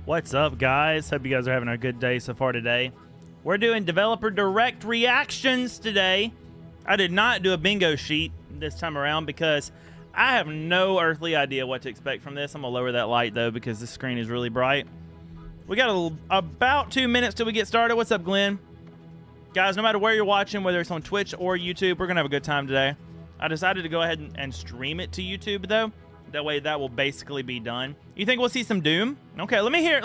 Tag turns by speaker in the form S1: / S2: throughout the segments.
S1: What's up, guys? Hope you guys are having a good day so far today. We're doing developer direct reactions today. I did not do a bingo sheet this time around because I have no earthly idea what to expect from this. I'm gonna lower that light though because the screen is really bright. We got about 2 minutes till we get started. What's up, Glenn? Guys, no matter where you're watching, whether it's on Twitch or YouTube, we're gonna have a good time today. I decided to go ahead and stream it to YouTube though. That way that will basically be done. You think we'll see some Doom? Okay, let me hear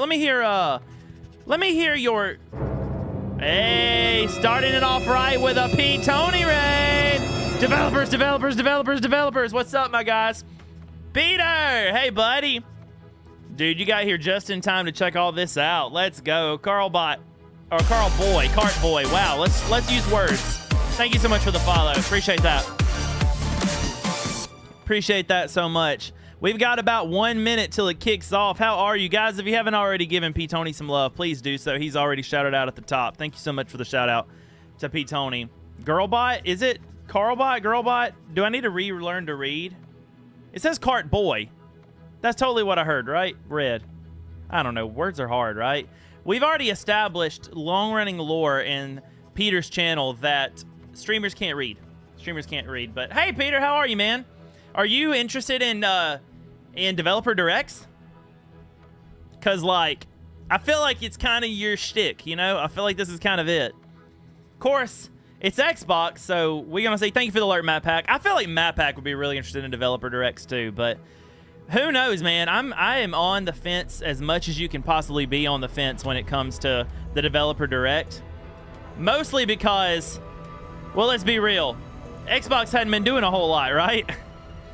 S1: your... Hey, starting it off right with a P. Tony raid. Developers. What's up, my guys? Peter, hey, buddy. Dude, you got here just in time to check all this out. Let's go. Carl Boy. Wow, let's use words. Thank you so much for the follow. Appreciate that. Appreciate that so much. We've got about 1 minute till it kicks off. How are you guys? If you haven't already given P. Tony some love, please do so. He's already shouted out at the top. Thank you so much for the shout out to P. Tony. Girlbot? Is it Carlbot? Girlbot? Do I need to relearn to read? It says Cart Boy. That's totally what I heard, right? Red. I don't know. Words are hard, right? We've already established long-running lore in Peter's channel that streamers can't read. Streamers can't read. But hey, Peter, how are you, man? Are you interested in developer directs? Because, like, I feel like it's kind of your shtick, you know? I feel like this is kind of it. Of course, it's Xbox, so we're going to say thank you for the alert, Matt Pack. I feel like Matt Pack would be really interested in developer directs, too, but who knows, man? I am on the fence as much as you can possibly be on the fence when it comes to the developer direct. Mostly because, well, let's be real. Xbox hadn't been doing a whole lot, right?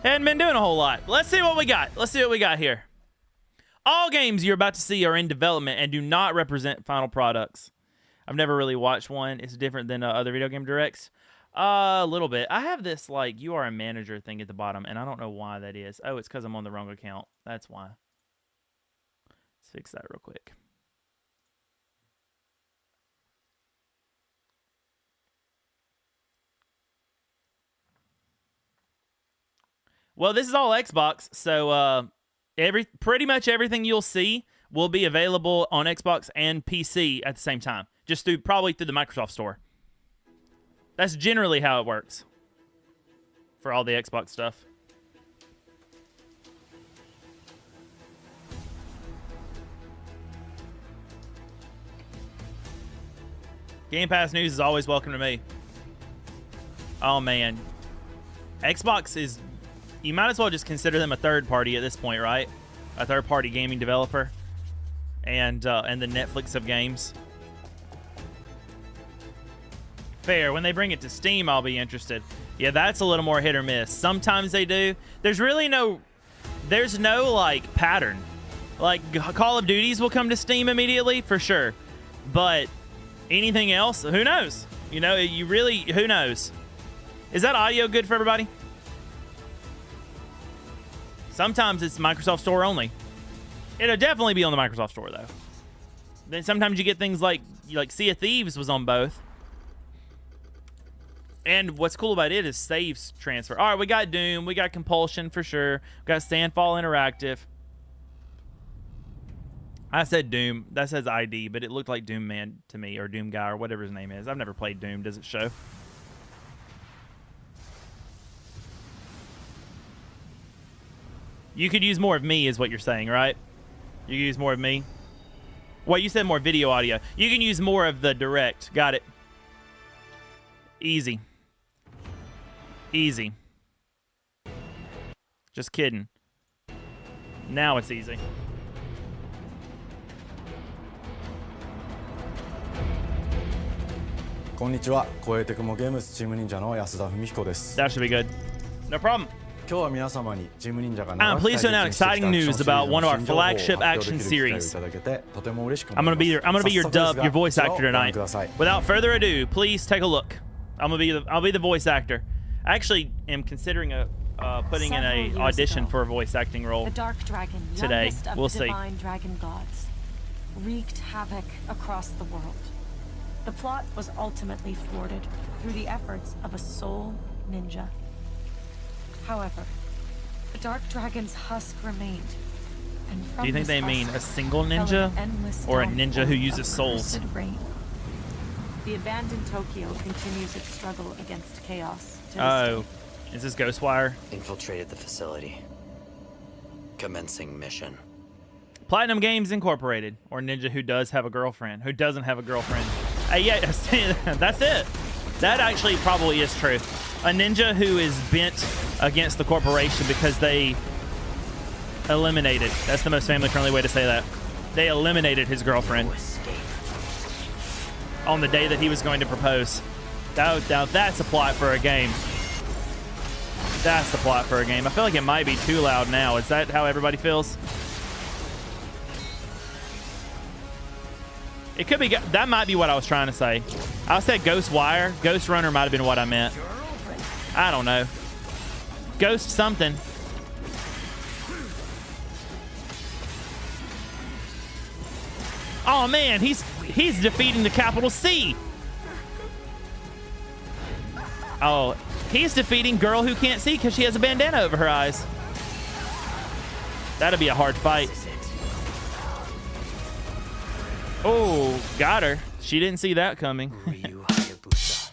S1: Hadn't been doing a whole lot. Let's see what we got. Let's see what we got here. All games you're about to see are in development and do not represent final products. I've never really watched one. It's different than other video game directs. A little bit. I have this, like, you are a manager thing at the bottom, and I don't know why that is. Oh, it's because I'm on the wrong account. That's why. Let's fix that real quick. Well, this is all Xbox, so pretty much everything you'll see will be available on Xbox and PC at the same time, just probably through the Microsoft Store. That's generally how it works for all the Xbox stuff. Game Pass news is always welcome to me. Oh, man. Xbox is... You might as well just consider them a third party at this point, right? A third party gaming developer, and the Netflix of games. Fair. When they bring it to Steam, I'll be interested. Yeah, that's a little more hit or miss. Sometimes they do. There's no like pattern. Like Call of Duties will come to Steam immediately for sure, but anything else, who knows? You know, who knows? Is that audio good for everybody? Sometimes it's Microsoft Store only. It'll definitely be on the Microsoft Store, though. Then sometimes you get things like Sea of Thieves was on both. And what's cool about it is saves transfer. All right, we got Doom. We got Compulsion for sure. We got Sandfall Interactive. I said Doom. That says ID, but it looked like Doom Man to me, or Doom Guy, or whatever his name is. I've never played Doom. Does it show? You could use more of me is what you're saying, right? You can use more of me. Well, you said more video audio. You can use more of the direct. Got it. Easy. Easy. Just kidding. Now it's easy. That should be good. No problem. I'm pleased to announce exciting news about one of our flagship action series. I'm gonna be your voice actor tonight. Without further ado, please take a look. I'll be the voice actor. I actually am considering putting in an audition for a voice acting role.
S2: The Dark Dragon,
S1: today. We'll see.
S2: Divine dragon gods, wreaked havoc across the world. The plot was ultimately thwarted through the efforts of a sole ninja. However, the Dark Dragon's husk remained, And from
S1: Do you think
S2: this
S1: they mean
S2: arsenal
S1: a single
S2: fell an
S1: ninja
S2: endless
S1: or a ninja
S2: downpour
S1: who
S2: of
S1: uses souls?
S2: cursed rain. The abandoned Tokyo continues its struggle against chaos. To this
S1: Oh,
S2: day.
S1: is this Ghostwire?
S3: Infiltrated the facility. Commencing mission.
S1: Platinum Games Incorporated, or ninja who does have a girlfriend, who doesn't have a girlfriend. Yeah, that's it. That actually probably is true. A ninja who is bent against the corporation because they eliminated. That's the most family-friendly way to say that. They eliminated his girlfriend on the day that he was going to propose. Now that's a plot for a game. That's the plot for a game. I feel like it might be too loud now. Is that how everybody feels? It could be. That might be what I was trying to say. I said Ghost Wire. Ghost Runner might have been what I meant. I don't know. Ghost something. Oh man, he's defeating the capital C. Oh, he's defeating Girl Who Can't See because she has a bandana over her eyes. That'll be a hard fight. Oh, got her. She didn't see that coming.
S3: Ryu Hayabusa.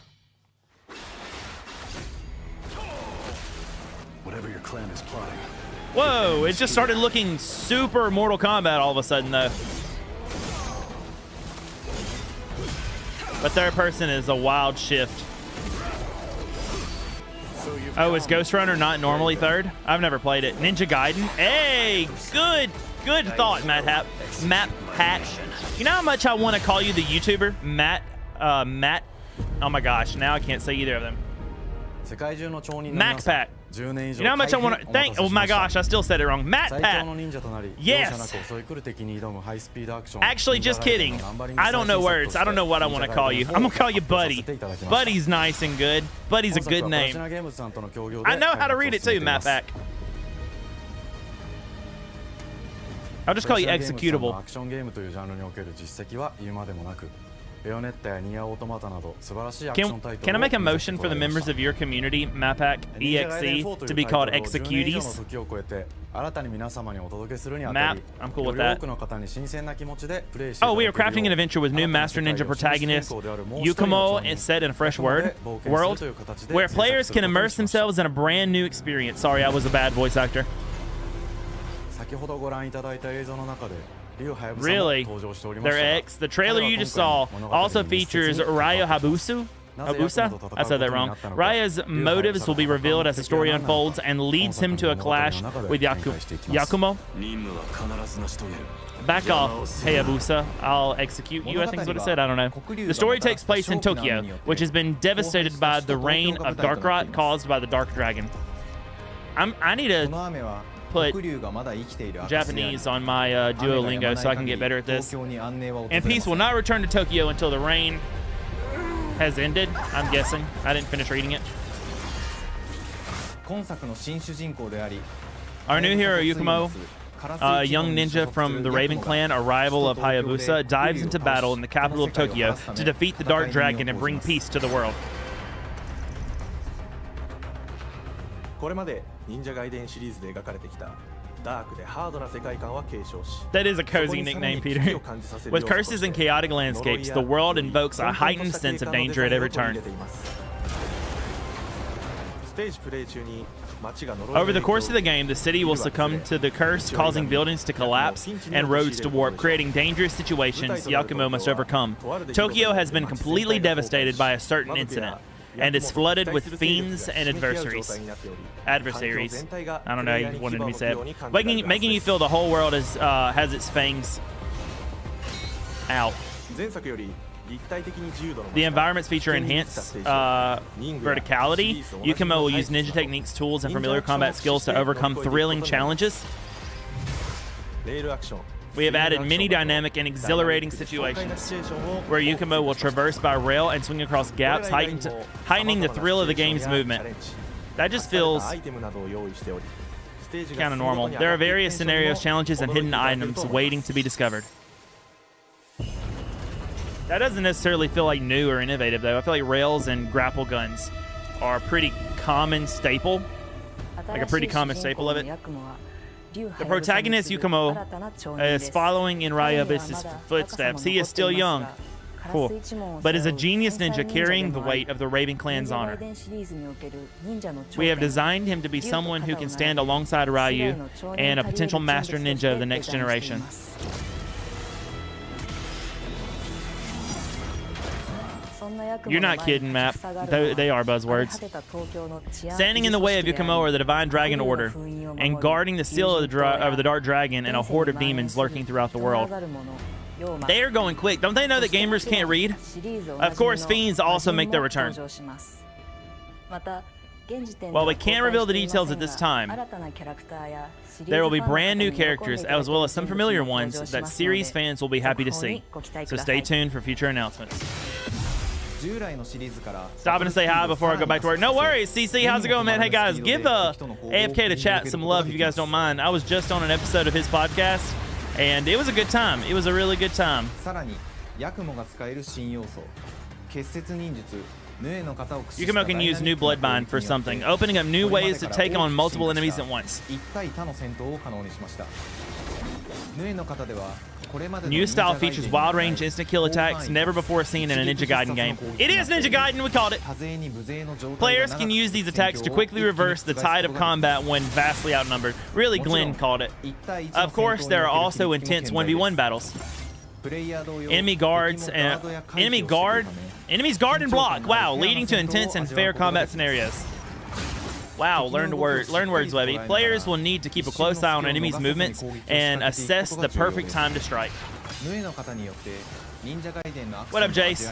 S4: Whatever your clan is plotting.
S1: Whoa, it just started looking super Mortal Kombat all of a sudden, though. But third person is a wild shift. Oh, is Ghost Runner not normally third? I've never played it. Ninja Gaiden. Hey, good thought, Matt Hat. You know how much I want to call you the YouTuber? Matt. Oh my gosh, now I can't say either of them. MacPack. You know how much I want to thank. Oh my gosh, I still said it wrong. Matt Pat. Yes. Actually, just kidding. I don't know words. I don't know what I want to call you. I'm gonna call you Buddy. Buddy's nice and good. Buddy's a good name. I know how to read it too, Matt Pack. I'll just call you Executable. Can I make a motion for the members of your community, Mapak EXE, to be called Executees? Map, I'm cool with that. Oh, we are crafting an adventure with new Master Ninja protagonist Yukumo is set in a fresh world where players can immerse themselves in a brand new experience. Sorry, I was a bad voice actor. Really? Their ex. The trailer you just saw also features Ryo Hayabusa. I said that wrong. Ryo's motives will be revealed as the story unfolds and leads him to a clash with Yakumo. Back off, Hayabusa. I'll execute you, I think is what it said. I don't know. The story takes place in Tokyo, which has been devastated by the reign of dark rot caused by the Dark Dragon. I need to put Japanese on my Duolingo so I can get better at this. And peace will not return to Tokyo until the rain has ended, I'm guessing. I didn't finish reading it. Our new hero, Yukumo, a young ninja from the Raven Clan, a rival of Hayabusa, dives into battle in the capital of Tokyo to defeat the Dark Dragon and bring peace to the world. That is a cozy nickname, Peter. With curses and chaotic landscapes, the world invokes a heightened sense of danger at every turn. Over the course of the game, the city will succumb to the curse, causing buildings to collapse and roads to warp, creating dangerous situations Yakumo must overcome. Tokyo has been completely devastated by a certain incident, and it's flooded with fiends and adversaries. I don't know, you wanted me to say it. Making you feel the whole world has its fangs out. The environments feature enhanced verticality. Yukumo will use ninja techniques, tools, and familiar combat skills to overcome thrilling challenges. We have added many dynamic and exhilarating situations where Yukumo will traverse by rail and swing across gaps, heightening the thrill of the game's movement. That just feels kind of normal. There are various scenarios, challenges, and hidden items waiting to be discovered. That doesn't necessarily feel like new or innovative, though. I feel like rails and grapple guns are a pretty common staple. Like a pretty common staple of it. The protagonist, Yukumo, is following in Ryabusa's footsteps. He is still young, cool, but is a genius ninja carrying the weight of the Raven Clan's honor. We have designed him to be someone who can stand alongside Ryu and a potential master ninja of the next generation. You're not kidding, Map. They are buzzwords. Standing in the way of Yukumo are the Divine Dragon Order, and guarding the seal of the Dark Dragon and a horde of demons lurking throughout the world. They are going quick. Don't they know that gamers can't read? Of course, fiends also make their return. While we can't reveal the details at this time, there will be brand new characters as well as some familiar ones that series fans will be happy to see. So stay tuned for future announcements. Stopping to say hi before I go back to work. No worries, CC. How's it going, man? Hey, guys, give AFK to chat some love if you guys don't mind. I was just on an episode of his podcast, and it was a good time. It was a really good time. Yukumo can use new Bloodbind for something, opening up new ways to take on multiple enemies at once. New style features wild range instant kill attacks never before seen in a Ninja Gaiden game. It is Ninja Gaiden, we called it. Players can use these attacks to quickly reverse the tide of combat when vastly outnumbered. Really, Glenn called it. Of course, there are also intense 1v1 battles. Enemies guard and block. Wow, leading to intense and fair combat scenarios. Wow, learn words, Webby. Players will need to keep a close eye on enemies' movements and assess the perfect time to strike. What up, Jace?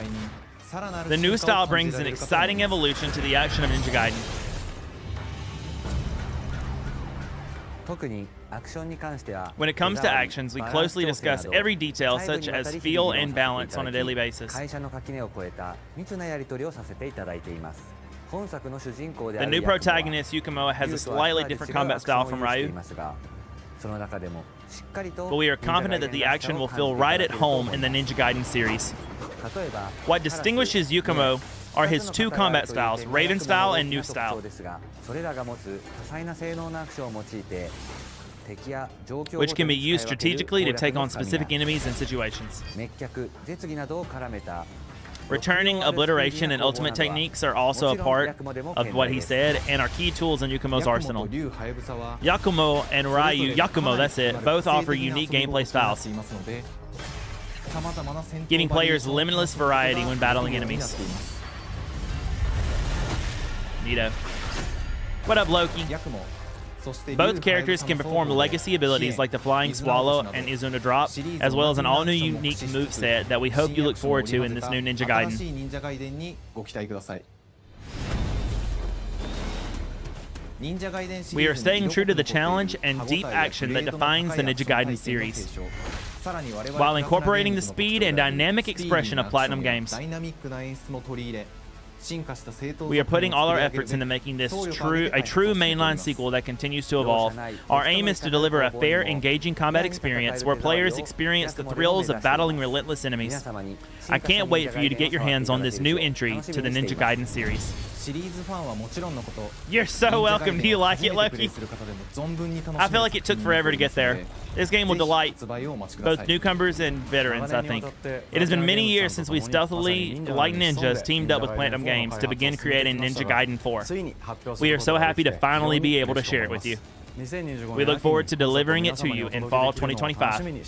S1: The new style brings an exciting evolution to the action of Ninja Gaiden. When it comes to actions, we closely discuss every detail, such as feel and balance, on a daily basis. The new protagonist, Yukumo, has a slightly different combat style from Ryu, but we are confident that the action will feel right at home in the Ninja Gaiden series. What distinguishes Yukumo are his two combat styles, Raven style and New style, which can be used strategically to take on specific enemies and situations. Returning, obliteration, and ultimate techniques are also a part of what he said and are key tools in Yukumo's arsenal. Yakumo and Ryu, that's it, both offer unique gameplay styles, giving players limitless variety when battling enemies. Neato. What up, Loki? Both characters can perform legacy abilities like the Flying Swallow and Izuna Drop, as well as an all-new unique moveset that we hope you look forward to in this new Ninja Gaiden. We are staying true to the challenge and deep action that defines the Ninja Gaiden series, while incorporating the speed and dynamic expression of Platinum Games. We are putting all our efforts into making this a true mainline sequel that continues to evolve. Our aim is to deliver a fair, engaging combat experience where players experience the thrills of battling relentless enemies. I can't wait for you to get your hands on this new entry to the Ninja Gaiden series. You're so welcome. Do you like it, Loki? I feel like it took forever to get there. This game will delight both newcomers and veterans, I think. It has been many years since we stealthily, like ninjas, teamed up with Platinum Games to begin creating Ninja Gaiden 4. We are so happy to finally be able to share it with you. We look forward to delivering it to you in fall 2025.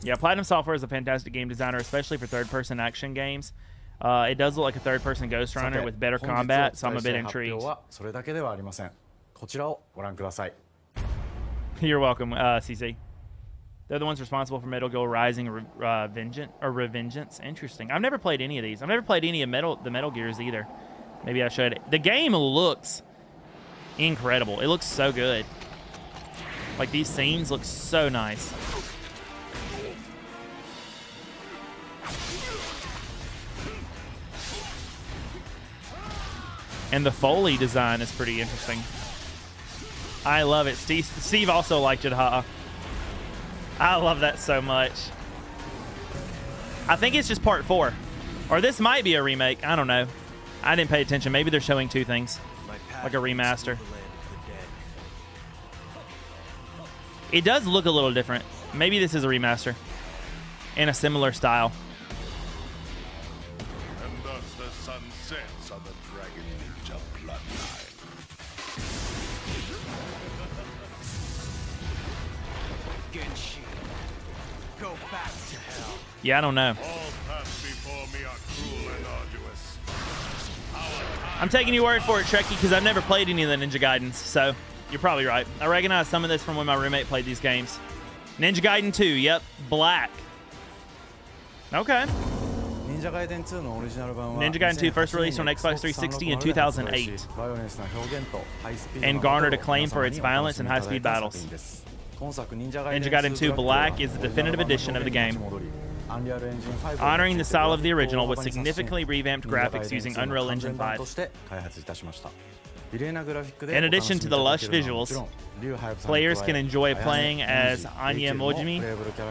S1: Yeah, Platinum Software is a fantastic game designer, especially for third-person action games. It does look like a third-person Ghost Runner with better combat, so I'm a bit intrigued. You're welcome, CC. They're the ones responsible for Metal Gear Rising Revengeance. Interesting. I've never played any of these. I've never played any of the Metal Gears either. Maybe I should. The game looks incredible. It looks so good. Like, these scenes look so nice. And the Foley design is pretty interesting. I love it. Steve also liked it, huh? I love that so much. I think it's just part 4. Or this might be a remake. I don't know. I didn't pay attention. Maybe they're showing two things. like a remaster. It does look a little different. Maybe this is a remaster in a similar style.
S4: And thus the sun sets on the Dragon Ninja bloodline.
S5: Genshin, go back to hell.
S1: Yeah, I don't know.
S4: All paths before me are cruel and arduous.
S1: I'm taking your word for it, Trekkie, because I've never played any of the Ninja Gaidens, so you're probably right. I recognize some of this from when my roommate played these games. Ninja Gaiden 2, yep, black. Okay.
S6: Ninja Gaiden 2のオリジナル版は
S1: Ninja Gaiden 2 first released on Xbox 360 in 2008 and garnered acclaim for its violence and high-speed battles. Ninja Gaiden 2 Black is the definitive edition of the game, honoring the style of the original with significantly revamped graphics using Unreal Engine 5. In addition to the lush visuals, players can enjoy playing as Anya Mojimi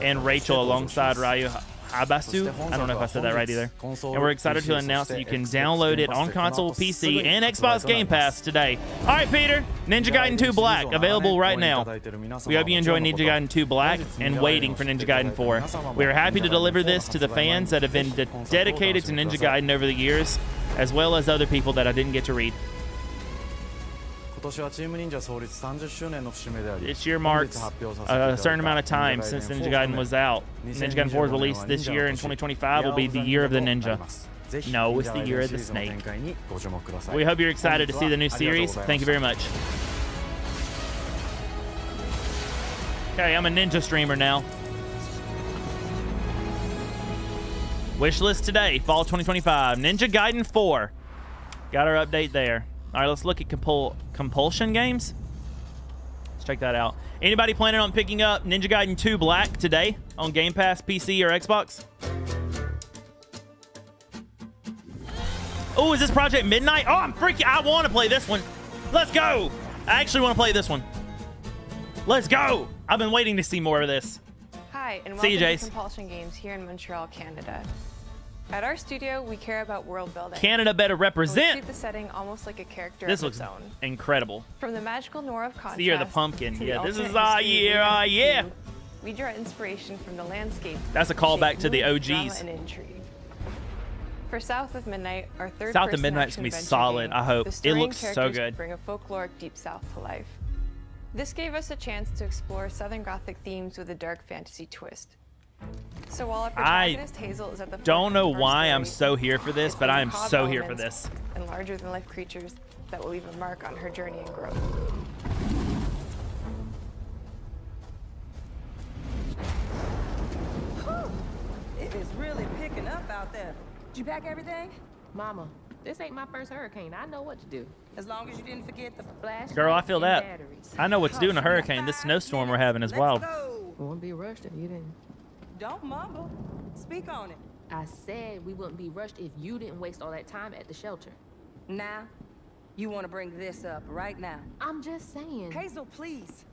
S1: and Rachel alongside Ryu Hayabusa. I don't know if I said that right either. And we're excited to announce that you can download it on console, PC, and Xbox Game Pass today. All right, Peter, Ninja Gaiden 2 Black, available right now. We hope you enjoy Ninja Gaiden 2 Black and waiting for Ninja Gaiden 4. We are happy to deliver this to the fans that have been dedicated to Ninja Gaiden over the years, as well as other people that I didn't get to read. This year marks a certain amount of time since Ninja Gaiden was out. Ninja Gaiden 4 is released this year, and 2025 will be the year of the ninja. No, it's the year of the snake. We hope you're excited to see the new series. Thank you very much. Okay, I'm a ninja streamer now. Wishlist today, fall 2025. Ninja Gaiden 4. Got our update there. All right, let's look at Compulsion Games. Let's check that out. Anybody planning on picking up Ninja Gaiden 2 Black today on Game Pass, PC, or Xbox? Oh, is this Project Midnight? Oh, I'm freaking... I want to play this one. Let's go. I actually want to play this one. Let's go. I've been waiting to see more of this.
S7: Hi, and
S1: See you,
S7: welcome
S1: Jace.
S7: to Compulsion Games here in Montreal, Canada. At our studio, we care about world building.
S1: Canada better
S7: We
S1: represent.
S7: treat the setting almost like a character
S1: This
S7: of
S1: looks
S7: its own.
S1: incredible.
S7: From the magical Nora of contrast.
S1: The year of the pumpkin.
S7: to the
S1: Yeah, this
S7: alternate
S1: is ah
S7: history we
S1: yeah, ah
S7: have
S1: yeah.
S7: to, We draw inspiration from the landscape.
S1: That's a callback
S7: shape
S1: to the
S7: mood, drama,
S1: OGs.
S7: and intrigue. For South of Midnight, our third
S1: South of
S7: person
S1: Midnight's gonna be
S7: action-adventure
S1: solid,
S7: game,
S1: I hope.
S7: the
S1: It
S7: story and
S1: looks so
S7: characters
S1: good.
S7: Bring a folkloric Deep South to life. This gave us a chance to explore Southern Gothic themes with a dark fantasy twist. So while our protagonist Hazel is at the
S1: Don't know
S7: forefront of our
S1: why I'm
S7: story,
S1: so here for this,
S7: it's
S1: but
S7: the
S1: I am
S7: macabre
S1: so here for
S7: elements
S1: this.
S7: And larger-than-life creatures that will leave a mark on her journey and growth.
S8: It is really picking up out there. Did you pack everything?
S9: Mama, this ain't my first hurricane. I know what to do.
S8: As long as you didn't forget the
S9: Flash.
S1: Girl, I feel that.
S9: Batteries.
S1: I know what to do in a hurricane. This snowstorm we're having is
S8: Let's
S1: wild.
S8: go.
S9: Won't be rushed if you didn't.
S8: Don't mumble. Speak on it.
S9: I said we wouldn't be rushed if you didn't waste all that time at the shelter.
S8: Now, you want to bring this up right now.
S9: I'm just saying.
S8: Hazel, please.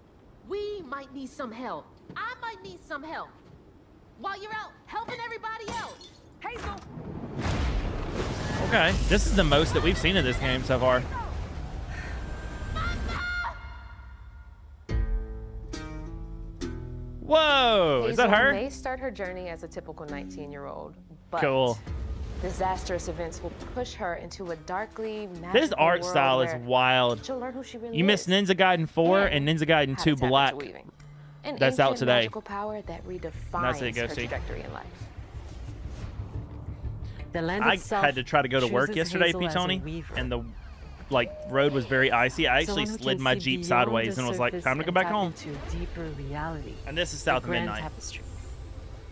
S9: We might need some help. I might need some help. While you're out helping everybody else.
S8: Hazel!
S1: Okay, this is the most that we've seen of this game so far. Whoa, is that
S7: Hazel
S1: her?
S7: may start her journey as a typical 19-year-old, but
S1: Cool.
S7: disastrous events will push her into a darkly magical
S1: This art
S7: world
S1: style is
S7: where
S1: wild.
S7: she'll learn who she really
S1: You missed
S7: is.
S1: Ninja Gaiden 4 and Ninja Gaiden
S7: how
S1: 2
S7: to tap into
S1: Black.
S7: weaving. An
S1: That's out
S7: ancient
S1: today.
S7: magical power that redefines
S1: That's it, go
S7: her
S1: see.
S7: trajectory in life.
S10: The land
S1: I
S10: itself
S1: had to try to go to work
S10: chooses
S1: yesterday,
S10: Hazel as a
S1: P-Tony,
S10: weaver.
S1: and the road was very icy. I actually
S10: Someone who
S1: slid
S10: can
S1: my
S10: see
S1: Jeep
S10: beyond
S1: sideways
S10: the
S1: and was like,
S10: surface
S1: time to go
S10: and
S1: back
S10: tap
S1: home.
S10: into a deeper reality.
S1: And this is
S10: The
S1: South of
S10: grand
S1: Midnight.
S10: tapestry.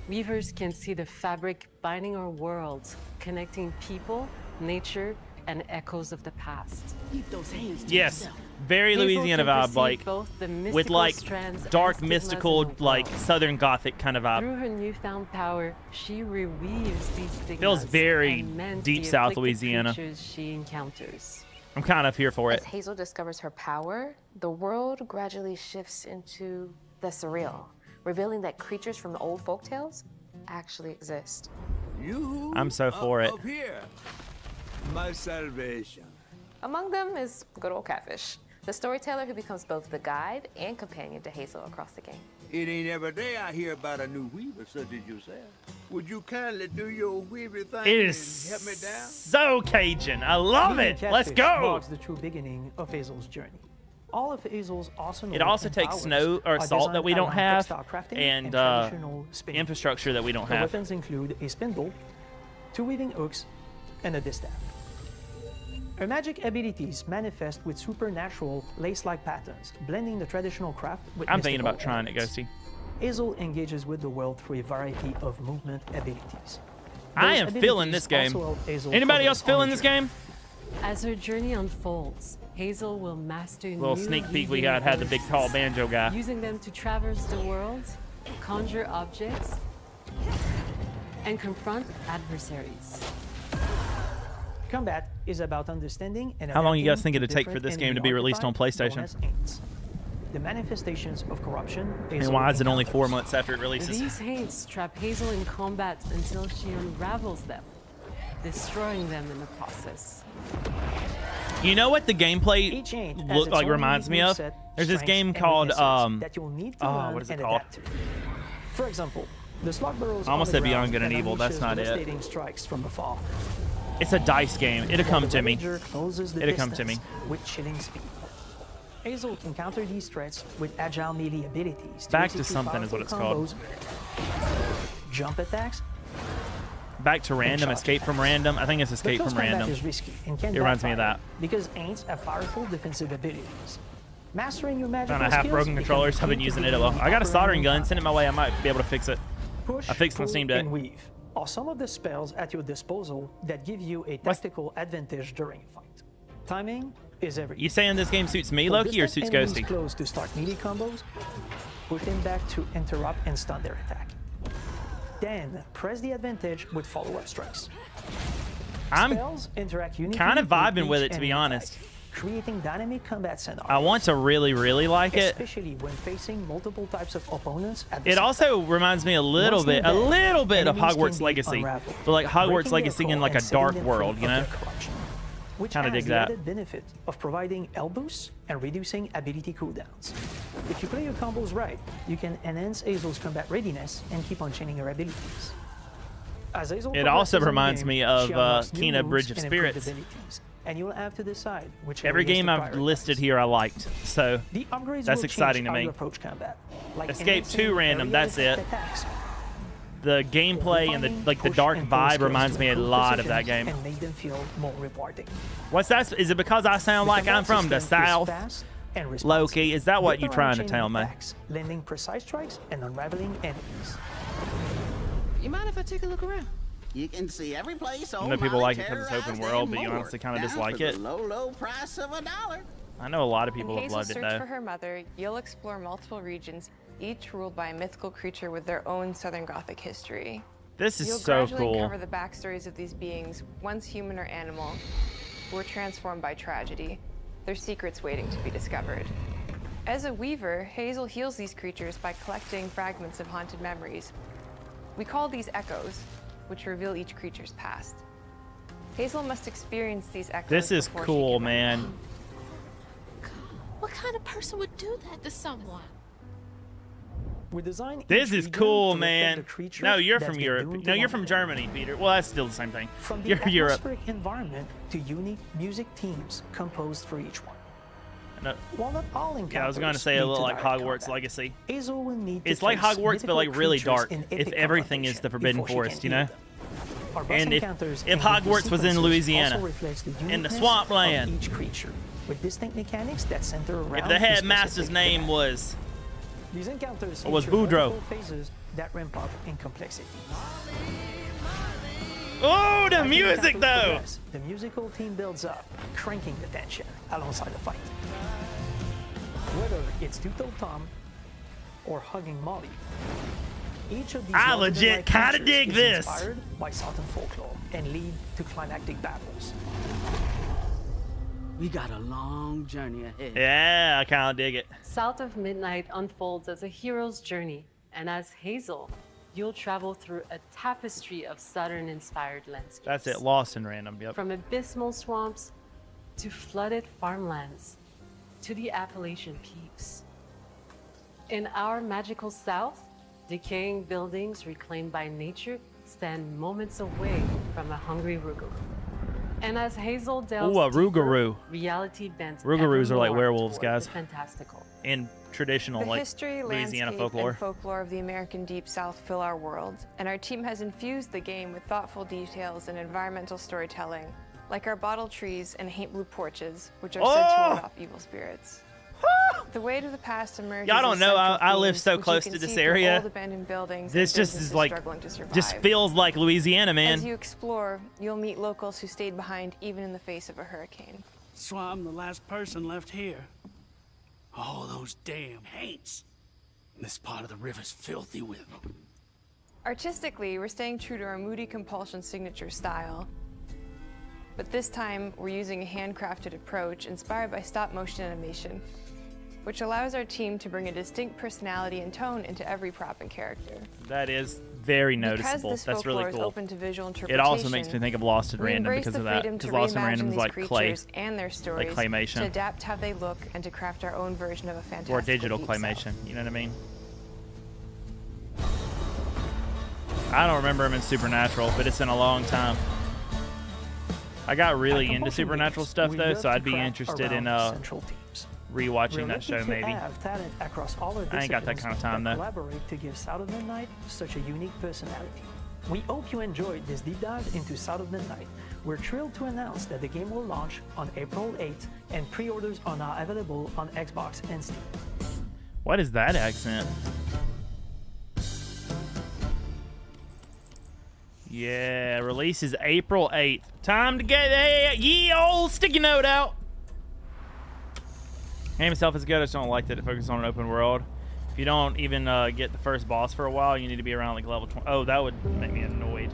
S10: Weavers can see the fabric binding our worlds, connecting people, nature, and echoes of the past.
S9: Keep those hands to
S1: Yes,
S9: yourself.
S1: very
S10: Hazel
S1: Louisiana
S10: can
S1: vibe,
S10: perceive
S1: like
S10: both the
S1: with
S10: mystical
S1: like
S10: strands and
S1: dark,
S10: stigmas
S1: mystical,
S10: in the
S1: like
S10: world.
S1: Southern Gothic kind of vibe.
S10: Through her newfound power, she reweaves these stigmas.
S1: Feels very
S10: and mends
S1: deep
S10: the
S1: South
S10: afflicted
S1: Louisiana.
S10: creatures she encounters.
S1: I'm kind of here for
S7: As
S1: it.
S7: Hazel discovers her power, the world gradually shifts into the surreal, revealing that creatures from the old folktales actually exist.
S5: You
S1: I'm so for it.
S5: Up here. My salvation.
S10: Among them is good old Catfish, the storyteller who becomes both the guide and companion to Hazel across the game.
S5: It ain't every day I hear about a new weaver such as yourself. Would you kindly do your weaving thing
S1: It
S5: and
S1: is
S5: help me down?
S1: so Cajun. I love it. Let's go.
S11: Marks the true beginning of Hazel's journey. All of Hazel's awesome.
S1: It also takes snow or salt that we don't have and
S11: traditional spinning.
S1: infrastructure that we don't
S11: The
S1: have.
S11: weapons include a spindle, 2 weaving hooks, and a distaff. Her magic abilities manifest with supernatural lace-like patterns, blending the traditional craft with
S1: I'm thinking about
S11: mystical
S1: trying it,
S11: elements.
S1: Ghosty.
S11: Hazel engages with the world through a variety of movement abilities.
S1: I
S11: Those
S1: am feeling
S11: abilities
S1: this game.
S11: also help Hazel
S1: Anybody else
S11: progress on
S1: feeling
S11: her
S1: this
S11: journey.
S1: game?
S10: As her journey unfolds, Hazel will master
S1: Little
S10: new
S1: sneak peek we
S10: weaving
S1: got had the big
S10: arts,
S1: tall banjo guy.
S10: using them to traverse the world, conjure objects, and confront adversaries.
S11: Combat is about understanding and
S1: How long you guys
S11: adapting
S1: think it'd
S11: to
S1: take for
S11: different
S1: this game to be
S11: enemy
S1: released on
S11: archetypes known
S1: PlayStation?
S11: as Aints. The manifestations of corruption.
S1: And
S11: Hazel
S1: why is it only 4
S11: encounters.
S1: months after it releases?
S10: These Haints trap Hazel in combat until she unravels them, destroying them in the process.
S1: You know what the gameplay
S11: Each Aint has its own
S1: reminds me
S11: unique
S1: of?
S11: set,
S1: There's this
S11: strengths,
S1: game
S11: and
S1: called
S11: weaknesses that you'll need to learn
S1: what is it
S11: and
S1: called?
S11: adapt to. For example, the Slugburrows
S1: I almost
S11: on the
S1: said Beyond
S11: ground
S1: Good and
S11: can
S1: Evil, that's
S11: unleash
S1: not it.
S11: devastating strikes from afar.
S1: It's a dice game. It'll come
S11: While the
S1: to me.
S11: Ravager closes the
S1: It'll come to me.
S11: distance with chilling speed. Hazel can counter these threats with agile melee abilities.
S1: Back to
S11: execute
S1: something is what it's called.
S11: combos, jump attacks.
S1: Back to random,
S11: charge
S1: escape from random. I think it's
S11: But
S1: escape
S11: close
S1: from
S11: combat
S1: random.
S11: is risky and can
S1: It reminds me of
S11: backfire
S1: that.
S11: because Aints have powerful defensive abilities. Mastering your magical
S1: Found a half
S11: skills
S1: broken
S11: become
S1: controllers.
S11: the
S1: I've been
S11: key to
S1: using it a
S11: beginning
S1: lot. I got a
S11: upper
S1: soldering
S11: end
S1: gun.
S11: combat.
S1: Send it my way. I might be able to fix it.
S11: Push,
S1: I fixed on
S11: pull,
S1: Steam Deck.
S11: and weave are some of the spells at your disposal that give you a tactical advantage during a fight. Timing is everything.
S1: You saying this game suits me,
S11: For
S1: Loki, or
S11: distant
S1: suits
S11: enemies
S1: Ghosty?
S11: close to start melee combos, push them back to interrupt and stun their attack. Then press the advantage with follow-up strikes.
S1: I'm
S11: Spells interact uniquely
S1: kind of vibing
S11: each
S1: with it, to
S11: enemy
S1: be honest.
S11: type, creating dynamic combat scenarios.
S1: I want to really, really like it.
S11: Especially when facing multiple types of opponents at the
S1: It
S11: same
S1: also reminds me a little
S11: Once in
S1: bit
S11: a
S1: of
S11: day,
S1: Hogwarts
S11: enemies can be
S1: Legacy,
S11: unraveled,
S1: but like Hogwarts
S11: breaking their
S1: Legacy in
S11: core
S1: like a
S11: and setting
S1: dark
S11: them
S1: world,
S11: free
S1: you
S11: of
S1: know?
S11: their corruption, which
S1: Kinda
S11: has
S1: dig
S11: the
S1: that.
S11: added benefit of providing L boosts and reducing ability cooldowns. If you play your combos right, you can enhance Hazel's combat readiness and keep on chaining her abilities. As Hazel
S1: It
S11: progresses
S1: also
S11: in the
S1: reminds
S11: game,
S1: me of
S11: she unlocks new
S1: Kena
S11: moves
S1: Bridge of
S11: and improved
S1: Spirits.
S11: abilities, and you'll have to decide which
S1: Every
S11: areas
S1: game
S11: to
S1: I've
S11: prioritize.
S1: listed here I liked, so
S11: The upgrades
S1: that's
S11: will
S1: exciting
S11: change
S1: to
S11: how
S1: me.
S11: you approach combat, like
S1: Escape
S11: enhancing
S1: 2 random, that's
S11: area
S1: it.
S11: attacks,
S1: The gameplay and the
S11: refining
S1: like the
S11: push
S1: dark
S11: and pull
S1: vibe
S11: skills
S1: reminds
S11: to
S1: me a
S11: improve
S1: lot of that
S11: precision
S1: game.
S11: and make them feel more rewarding.
S1: What's that? Is it because I sound
S11: The
S1: like I'm
S11: combat
S1: from the
S11: system is
S1: South?
S11: fast and responsive.
S1: Loki, is that what
S11: Get
S1: you
S11: around
S1: trying to
S11: chaining
S1: tell me?
S11: attacks, landing precise strikes and unraveling enemies.
S8: You mind if I take a look around?
S5: You can see every place.
S1: I know people like it because it's open world, but you honestly kind of dislike it.
S5: Low price of $1.
S1: I know a lot of
S7: In
S1: people have
S7: Hazel's
S1: loved it
S7: search for
S1: though.
S7: her mother, you'll explore multiple regions, each ruled by a mythical creature with their own Southern Gothic history.
S1: This is
S7: You'll
S1: so
S7: gradually
S1: cool.
S7: uncover the backstories of these beings, once human or animal, who were transformed by tragedy, their secrets waiting to be discovered. As a weaver, Hazel heals these creatures by collecting fragments of haunted memories. We call these echoes, which reveal each creature's past. Hazel must experience these echoes.
S1: This is
S7: before she
S1: cool,
S7: can
S1: man.
S9: What kind of person would do that to someone?
S11: We design
S1: This
S11: each
S1: is
S11: region
S1: cool,
S11: to reflect
S1: man.
S11: the creature
S1: No, you're
S11: that's
S1: from
S11: been
S1: Europe.
S11: doomed
S1: No,
S11: to
S1: you're from
S11: wander.
S1: Germany, Peter. Well, that's still the same thing.
S11: From the
S1: You're Europe.
S11: atmospheric environment to unique music themes composed for each one.
S1: No.
S11: While not all
S1: Yeah, I was going to
S11: encounters
S1: say a
S11: lead
S1: little
S11: to
S1: like
S11: direct
S1: Hogwarts
S11: combat,
S1: Legacy.
S11: Hazel will need to
S1: It's like
S11: face
S1: Hogwarts, but
S11: mythical
S1: like really
S11: creatures
S1: dark.
S11: in
S1: If
S11: epic
S1: everything is the
S11: confrontation
S1: Forbidden
S11: before she
S1: Forest,
S11: can
S1: you know?
S11: heal them. Our boss
S1: And if
S11: encounters
S1: Hogwarts
S11: and
S1: was in
S11: sequences
S1: Louisiana,
S11: also reflects the
S1: in the
S11: uniqueness
S1: swamp
S11: of
S1: land,
S11: each creature, with distinct mechanics that center around
S1: if the
S11: a
S1: headmaster's
S11: specific
S1: name
S11: threat.
S1: was
S11: These encounters
S1: Or was
S11: feature
S1: Boudreaux.
S11: multiple phases that ramp up in complexity.
S1: oh, the
S11: As
S1: music
S11: encounters
S1: though.
S11: progress, the musical theme builds up, cranking the tension alongside the fight. Whether it's Two-Toed Tom or hugging Molly, each of these
S1: I
S11: larger-than-life
S1: legit kinda
S11: creatures
S1: dig
S11: is
S1: this.
S11: inspired by Southern folklore and lead to climactic battles.
S8: We got a long journey ahead.
S1: Yeah, I kind of dig it.
S10: South of Midnight unfolds as a hero's journey, and as Hazel, you'll travel through a tapestry of Southern-inspired landscapes.
S1: That's it. Lost in random. Yep.
S10: From abysmal swamps to flooded farmlands, to the Appalachian peaks. In our magical south, decaying buildings reclaimed by nature stand moments away from a hungry Rougarou. And as Hazel delves
S1: Ooh, a
S10: deeper,
S1: Rougarou.
S10: reality bends
S1: Rougarous are like
S10: evermore
S1: werewolves,
S10: toward
S1: guys.
S10: the fantastical.
S1: In traditional
S7: The
S1: like
S7: history,
S1: Louisiana
S7: landscape,
S1: folklore.
S7: and folklore of the American Deep South fill our world, and our team has infused the game with thoughtful details and environmental storytelling, like our bottle trees and haint blue porches, which are said to ward off evil spirits. The Weight of the Past emerges.
S1: Y'all don't
S7: as
S1: know,
S7: central
S1: I live
S7: themes,
S1: so
S7: which you
S1: close
S7: can
S1: to this
S7: see through
S1: area.
S7: old abandoned buildings
S1: This
S7: and
S1: just is
S7: businesses
S1: like,
S7: struggling to survive.
S1: just feels like Louisiana, man.
S7: As you explore, you'll meet locals who stayed behind even in the face of a hurricane.
S12: That's why I'm the last person left here. All those damn haints. This part of the river's filthy with them.
S7: Artistically, we're staying true to our moody compulsion signature style. But this time, we're using a handcrafted approach inspired by stop-motion animation, which allows our team to bring a distinct personality and tone into every prop and character.
S1: That is very noticeable.
S7: Because this
S1: That's really
S7: folklore is
S1: cool.
S7: open to visual
S1: It
S7: interpretation,
S1: also makes me think of Lost at
S7: we
S1: Random
S7: embrace
S1: because
S7: the
S1: of that.
S7: freedom
S1: Because
S7: to
S1: Lost at
S7: reimagine
S1: Random is
S7: these
S1: like clay,
S7: creatures and their stories,
S1: like claymation,
S7: to adapt how they look and to craft our own version of a fantastical
S1: or digital
S7: deep
S1: claymation.
S7: south.
S1: You know what I mean? I don't remember him in Supernatural, but it's been a long time. I got really into Supernatural stuff though, so I'd be interested in rewatching that show maybe.
S11: Have talent across all our
S1: I ain't got that
S11: disciplines
S1: kind of time
S11: that
S1: though.
S11: collaborate to give South of Midnight such a unique personality. We hope you enjoyed this deep dive into South of Midnight. We're thrilled to announce that the game will launch on April 8th, and pre-orders are now available on Xbox and Steam.
S1: What is that accent? Yeah, release is April 8th. Time to get ye old sticky note out. Game itself is good. I just don't like that it focuses on an open world. If you don't even get the first boss for a while, you need to be around like level 20. Oh, that would make me annoyed.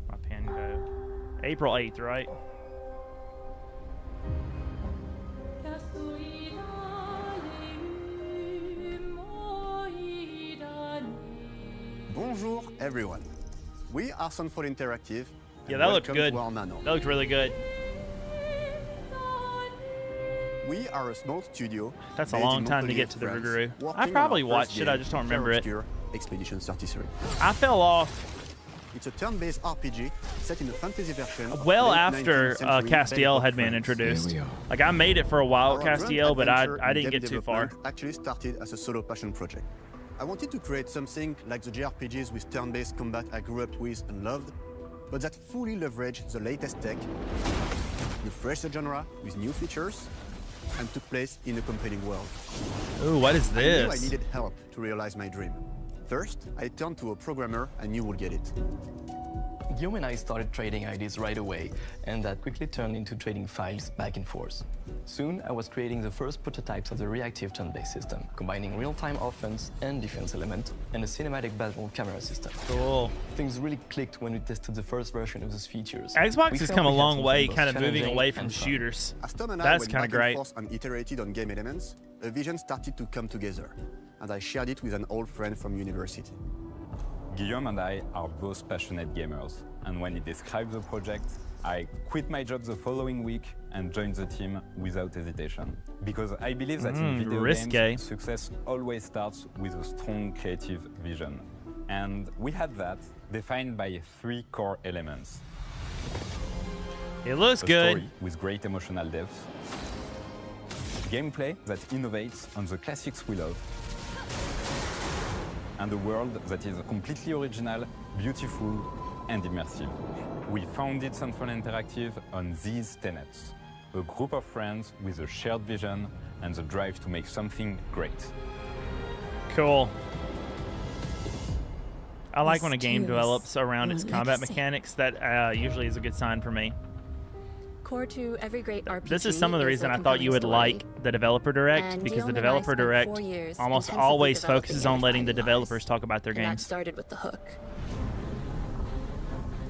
S1: My pen code. April 8th, right?
S13: Bonjour, everyone. We are Sunfall Interactive.
S1: Yeah,
S13: and
S1: that looked
S13: welcome
S1: good.
S13: to our manor.
S1: That looked really good.
S13: We are a small studio.
S1: That's a
S13: based in
S1: long time to
S13: Montpellier,
S1: get to the
S13: France,
S1: Rougarou.
S13: working
S1: I
S13: on
S1: probably
S13: our
S1: watched
S13: first
S1: it, I
S13: game,
S1: just don't remember it.
S13: Terror Obscure Expedition 33.
S1: I fell off
S13: It's a turn-based RPG set in a fantasy version of
S1: well
S13: late
S1: after
S13: 19th century
S1: Castiel had
S13: Bangkok,
S1: been
S13: France.
S1: introduced. Like I made it for a while,
S13: Our grand
S1: Castiel, but I
S13: adventure in
S1: didn't
S13: game
S1: get too far.
S13: development actually started as a solo passion project. I wanted to create something like the JRPGs with turn-based combat I grew up with and loved, but that fully leveraged the latest tech, refreshed the genre with new features, and took place in a compelling world.
S1: Ooh, what is
S13: I knew I
S1: this?
S13: needed help to realize my dream. First, I turned to a programmer I knew would get it.
S14: Guillaume and I started trading ideas right away, and that quickly turned into trading files back and forth. Soon, I was creating the first prototypes of the reactive turn-based system, combining real-time offense and defense element, and a cinematic battle camera system.
S1: Cool.
S14: Things really clicked when we tested the first version of those features.
S1: Xbox
S14: We
S1: has
S14: felt
S1: come a
S14: we had
S1: long
S14: something
S1: way,
S14: both
S1: kind of moving
S14: challenging
S1: away from
S14: and fun.
S1: shooters.
S13: As Tom and I
S1: That's
S13: went
S1: kind
S13: back
S1: of great.
S13: and forth and iterated on game elements, a vision started to come together, and I shared it with an old friend from university.
S15: Guillaume and I are both passionate gamers, and when he described the project, I quit my job the following week and joined the team without hesitation. Because I believe that in video
S1: risque.
S15: games, success always starts with a strong creative vision. And we had that, defined by 3 core elements.
S1: It looks
S15: A
S1: good.
S15: story with great emotional depth, gameplay that innovates on the classics we love, and a world that is completely original, beautiful, and immersive. We founded Sunfall Interactive on these tenets: a group of friends with a shared vision and the drive to make something great.
S1: Cool. I like when a
S2: This
S1: game
S2: too
S1: develops
S2: is
S1: around its
S2: a
S1: combat
S2: legacy.
S1: mechanics. That usually is a good sign for me.
S16: Core to every great RPG.
S1: This is some of the
S16: is
S1: reason
S16: a
S1: I thought you would
S16: compelling
S1: like the Developer Direct,
S16: And
S1: because the
S16: Guillaume and I
S1: Developer
S16: spent
S1: Direct
S16: 4 years
S1: almost
S16: intensively
S1: always
S16: developing
S1: focuses
S16: and
S1: on letting the
S16: refining
S1: developers talk about their
S16: And that
S1: games.
S16: started with The Hook.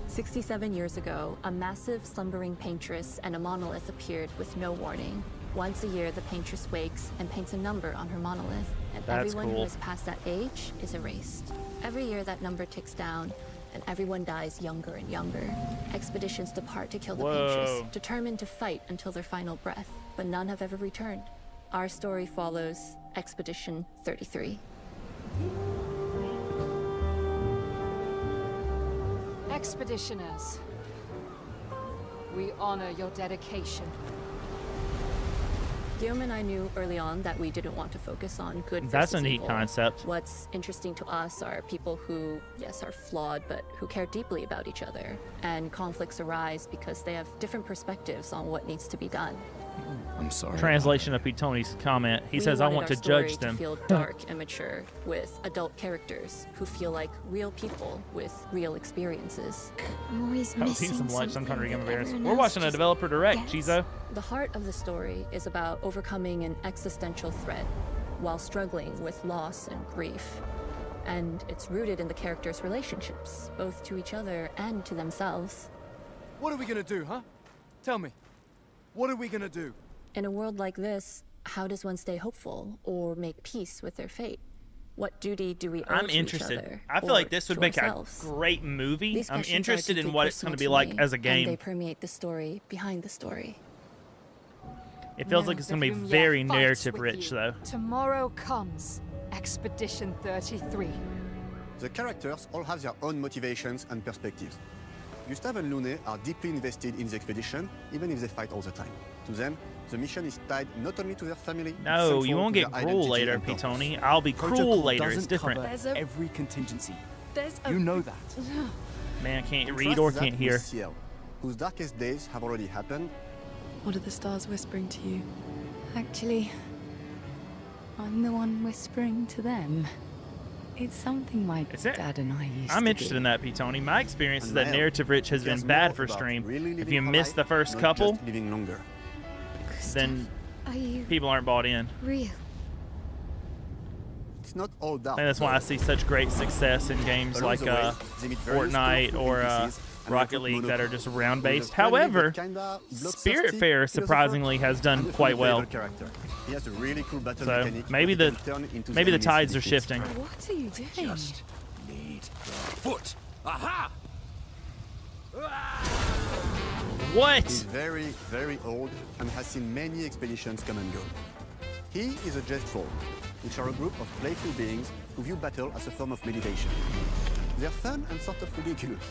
S16: 67 years ago, a massive slumbering paintress and a monolith appeared with no warning. Once a year, the paintress wakes and paints a number on her monolith, and
S1: That's
S16: everyone
S1: cool.
S16: who is past that age is erased. Every year that number ticks down, and everyone dies younger and younger. Expeditions depart to kill the
S1: Whoa.
S16: Paintress, determined to fight until their final breath, but none have ever returned. Our story follows Expedition 33.
S17: Expeditioners, we honor your dedication.
S16: Guillaume and I knew early on that we didn't want to focus on good versus
S1: That's a neat
S16: evil.
S1: concept.
S16: What's interesting to us are people who, yes, are flawed, but who care deeply about each other. And conflicts arise because they have different perspectives on what needs to be done.
S6: I'm sorry.
S1: Translation of Tony's comment. He says, "I want to judge them."
S16: To feel dark and mature, with adult characters who feel like real people with real experiences.
S9: I'm always
S1: I've seen some lunch. I'm trying to get embarrassed. We're watching a developer direct, Chizo.
S16: The heart of the story is about overcoming an existential threat while struggling with loss and grief. And it's rooted in the characters' relationships, both to each other and to themselves.
S6: What are we gonna do, huh? Tell me. What are we gonna do?
S16: In a world like this, how does one stay hopeful or make peace with their fate? What duty do we owe
S1: I'm
S16: to
S1: interested.
S16: each other
S1: I feel
S16: or
S1: like this would
S16: to
S1: make
S16: ourselves?
S1: a great movie.
S16: These
S1: I'm
S16: questions are
S1: interested in
S16: deeply
S1: what it's going to be
S16: personal
S1: like
S16: me,
S1: as a
S16: and
S1: game.
S16: they permeate the story behind the story.
S1: It feels
S17: Know
S1: like it's
S17: that
S1: going to be
S17: Lumiere
S1: very
S17: fights
S1: narrative
S17: with
S1: rich,
S17: you.
S1: though.
S17: Tomorrow comes Expedition 33.
S13: The characters all have their own motivations and perspectives. Gustave and Lune are deeply invested in the expedition, even if they fight all the time. To them, the mission is tied not only to their family, but
S1: No,
S13: central
S1: you won't
S13: to
S1: get
S13: their
S1: cruel
S13: identity
S1: later,
S13: and purpose.
S1: Tony. I'll be cruel later. It's different.
S6: Every contingency.
S17: There's
S6: You know that.
S1: Man can't
S13: Contrast
S1: read or
S13: that
S1: can't
S13: with
S1: hear.
S13: Ciel, whose darkest days have already happened.
S18: What are the stars whispering to you? Actually, I'm the one whispering to them. It's something my dad and I used
S1: I'm
S18: to
S1: interested
S18: do.
S1: in that, P. Tony. My experience is
S13: And
S1: that
S13: now,
S1: narrative rich has
S13: it
S1: been
S13: cares
S1: bad
S13: more
S1: for
S13: about
S1: stream.
S13: really
S1: If
S13: living
S1: you
S13: her
S1: miss
S13: life,
S1: the first
S13: not
S1: couple,
S13: just living longer.
S1: then
S9: Are you
S1: people aren't bought in.
S9: real?
S13: It's not all dark.
S1: And that's why I see such great success in games
S13: Along
S1: like
S13: the way, they meet various
S1: Fortnite
S13: colorful
S1: or
S13: NPCs and
S1: Rocket
S13: recruit
S1: League that are
S13: Monoko,
S1: just
S13: who is
S1: round-based.
S13: a friendly
S1: However,
S13: but kinda bloodthirsty
S1: Spiritfarer
S13: philosopher
S1: surprisingly has done
S13: and a
S1: quite
S13: fully
S1: well.
S13: playable character. He has a really cool battle
S1: So
S13: mechanic
S1: maybe
S13: that
S1: the
S13: he can turn into
S1: maybe the
S13: enemies
S1: tides
S13: he
S1: are
S13: defeats.
S1: shifting.
S18: What are you doing?
S4: Just need the foot. Aha!
S1: What?
S13: He's very, very old and has seen many expeditions come and go. He is a Jest Troll, which are a group of playful beings who view battle as a form of meditation. They're fun and sort of ridiculous.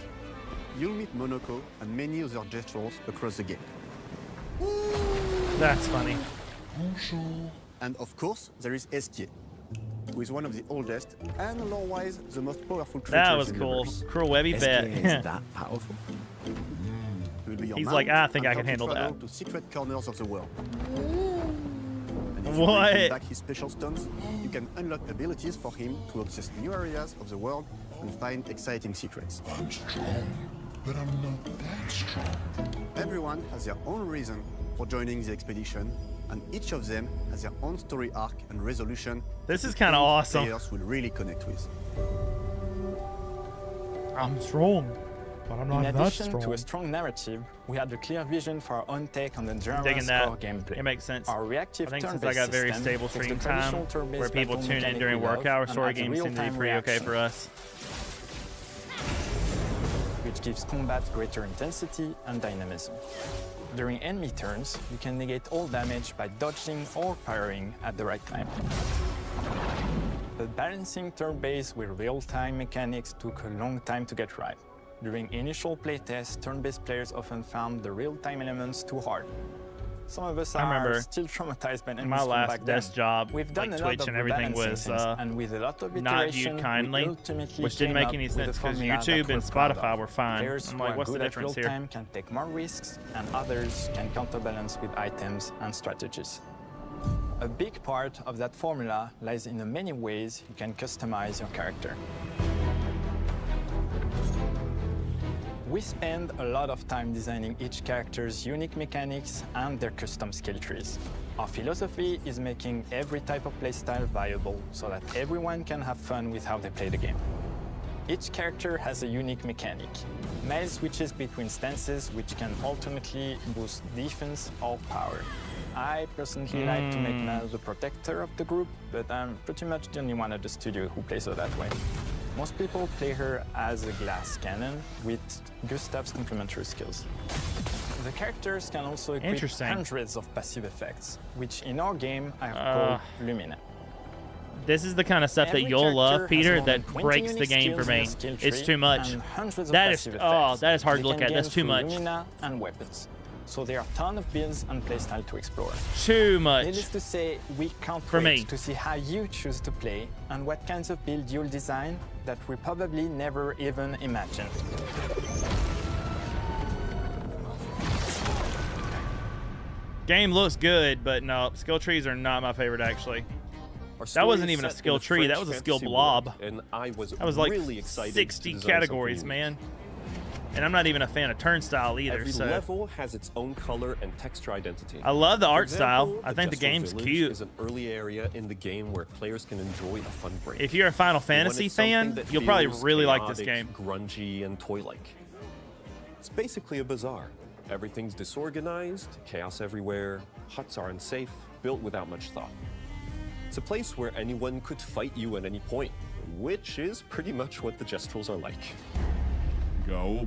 S13: You'll meet Monoko and many other Jest Trolls across the game.
S1: That's funny.
S13: And of course, there is Estier, who is one of the oldest and lore-wise the most powerful creatures
S1: That was
S13: in the
S1: cool.
S13: verse.
S1: Cruel Webby bet.
S6: Is that powerful?
S13: He will be your
S1: He's
S13: man
S1: like, I think
S13: and
S1: I can
S13: help you
S1: handle
S13: travel
S1: that.
S13: to secret corners of the world. And if you
S1: What?
S13: bring him back his special stones, you can unlock abilities for him to access new areas of the world and find exciting secrets.
S4: I'm strong, but I'm not that strong.
S13: Everyone has their own reason for joining the expedition, and each of them has their own story arc and resolution.
S1: This
S13: that
S1: is
S13: the
S1: kinda
S13: game
S1: awesome.
S13: Players will really connect with.
S1: I'm strong, but I'm
S14: In addition to a strong narrative, we had a clear vision for our own take on the genre
S1: Digging that.
S14: score gameplay.
S1: It makes sense.
S14: Our reactive
S1: I think since
S14: turn-based
S1: I got very
S14: system
S1: stable
S14: takes the
S1: stream
S14: traditional
S1: time,
S14: turn-based
S1: where people
S14: battle
S1: tune in
S14: mechanic
S1: during
S14: we love
S1: work hours,
S14: and
S1: story
S14: adds
S1: games seem to be
S14: real-time
S1: pretty okay
S14: reaction,
S1: for us.
S14: which gives combat greater intensity and dynamism. During enemy turns, you can negate all damage by dodging or parrying at the right time. But balancing turn-based with real-time mechanics took a long time to get right. During initial playtests, turn-based players often found the real-time elements too hard. Some of us
S1: I remember
S14: are still traumatized by enemies
S1: my
S14: from
S1: last
S14: back then.
S1: desk job,
S14: We've done
S1: like
S14: a lot
S1: Twitch
S14: of
S1: and everything
S14: rebalancing
S1: was
S14: since, and with a lot of
S1: not
S14: iteration,
S1: viewed kindly,
S14: we ultimately
S1: which didn't
S14: came
S1: make
S14: up
S1: any
S14: with
S1: sense
S14: a
S1: because
S14: formula
S1: YouTube
S14: that
S1: and
S14: we're proud
S1: Spotify
S14: of.
S1: were fine.
S14: Players
S1: I'm
S14: who
S1: like,
S14: are
S1: what's the
S14: good at
S1: difference
S14: real
S1: here?
S14: time can take more risks, and others can counterbalance with items and strategies. A big part of that formula lies in the many ways you can customize your character. We spend a lot of time designing each character's unique mechanics and their custom skill trees. Our philosophy is making every type of playstyle viable so that everyone can have fun with how they play the game. Each character has a unique mechanic. Miles switches between stances, which can ultimately boost defense or power. I personally like to make Miles the protector of the group, but I'm pretty much the only one at the studio who plays it that way.
S19: Most people play her as a glass cannon with Gustav's complementary skills. The characters can also equip hundreds of passive effects, which in our game I have called Lumina.
S1: This is the kind of stuff that you'll love, Peter, that breaks the game for me. It's too much. That is hard to look at. That's too much.
S19: Lumina and weapons. So there are a ton of builds and playstyle to explore.
S1: Too much.
S19: Needless to say, we can't wait to see how you choose to play and what kinds of build you'll design that we probably never even imagined.
S1: Game looks good, but no, skill trees are not my favorite, actually. That wasn't even a skill tree. That was a skill blob.
S20: And I was
S1: that was like
S20: really excited
S1: 60 categories, man. And I'm not even a fan of Turnstile either.
S20: Every
S1: so
S20: level has its own color and texture identity.
S1: I love the
S20: For
S1: art
S20: example,
S1: style. I think the
S20: Jestral
S1: game's
S20: Village
S1: cute.
S20: is an early area in the game where players can enjoy a fun break.
S1: If you're a Final
S20: We
S1: Fantasy
S20: wanted something
S1: fan,
S20: that
S1: you'll probably
S20: feels
S1: really like this
S20: chaotic,
S1: game.
S20: Grungy and toy-like. It's basically a bazaar. Everything's disorganized, chaos everywhere, huts are unsafe, built without much thought. It's a place where anyone could fight you at any point, which is pretty much what the Jestrals are like. The